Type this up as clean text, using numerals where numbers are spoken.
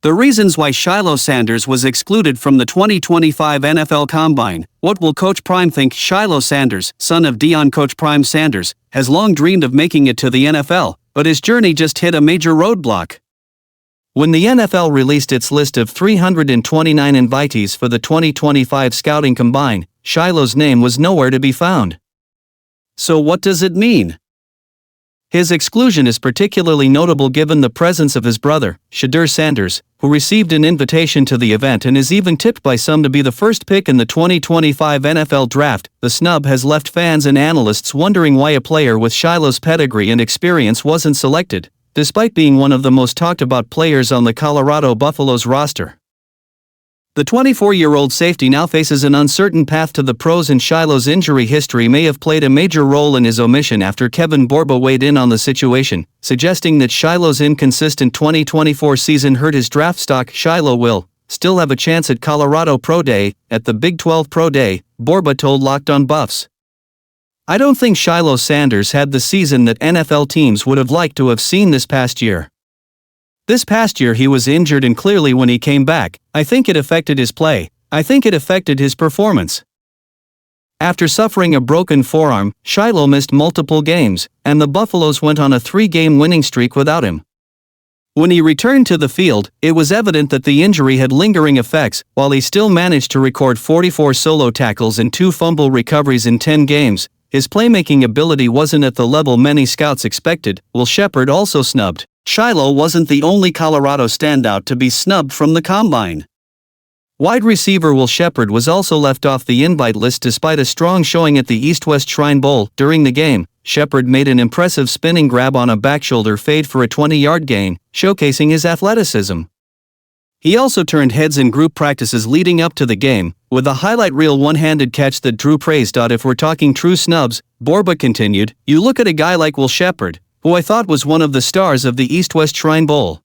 The reasons why Shilo Sanders was excluded from the 2025 NFL Combine. What will Coach Prime think? Shilo Sanders, son of Deion Coach Prime Sanders, has long dreamed of making it to the NFL, but his journey just hit a major roadblock. When the NFL released its list of 329 invitees for the 2025 Scouting Combine, Shilo's name was nowhere to be found. So what does it mean? His exclusion is particularly notable given the presence of his brother, Shilo Sanders, who received an invitation to the event and is even tipped by some to be the first pick in the 2025 NFL Draft. The snub has left fans and analysts wondering why a player with Shilo's pedigree and experience wasn't selected, despite being one of the most talked about players on the Colorado Buffaloes roster. The 24-year-old safety now faces an uncertain path to the pros, and Shilo's injury history may have played a major role in his omission after Kevin Borba weighed in on the situation, suggesting that Shilo's inconsistent 2024 season hurt his draft stock. Shilo will still have a chance at Colorado Pro Day. At the Big 12 Pro Day, Borba told Locked On Buffs, "I don't think Shilo Sanders had the season that NFL teams would have liked to have seen this past year. This past year he was injured, and clearly when he came back, I think it affected his play. I think it affected his performance." After suffering a broken forearm, Shilo missed multiple games, and the Buffaloes went on a 3-game winning streak without him. When he returned to the field, it was evident that the injury had lingering effects. While he still managed to record 44 solo tackles and 2 fumble recoveries in 10 games, his playmaking ability wasn't at the level many scouts expected. Will Shepard also snubbed. Shilo wasn't the only Colorado standout to be snubbed from the Combine. Wide receiver Will Shepard was also left off the invite list despite a strong showing at the East-West Shrine Bowl. During the game, Shepard made an impressive spinning grab on a back-shoulder fade for a 20-yard gain, showcasing his athleticism. He also turned heads in group practices leading up to the game, with a highlight reel one-handed catch that drew praise. If we're talking true snubs, Borba continued, you look at a guy like Will Shepard, who I thought was one of the stars of the East-West Shrine Bowl.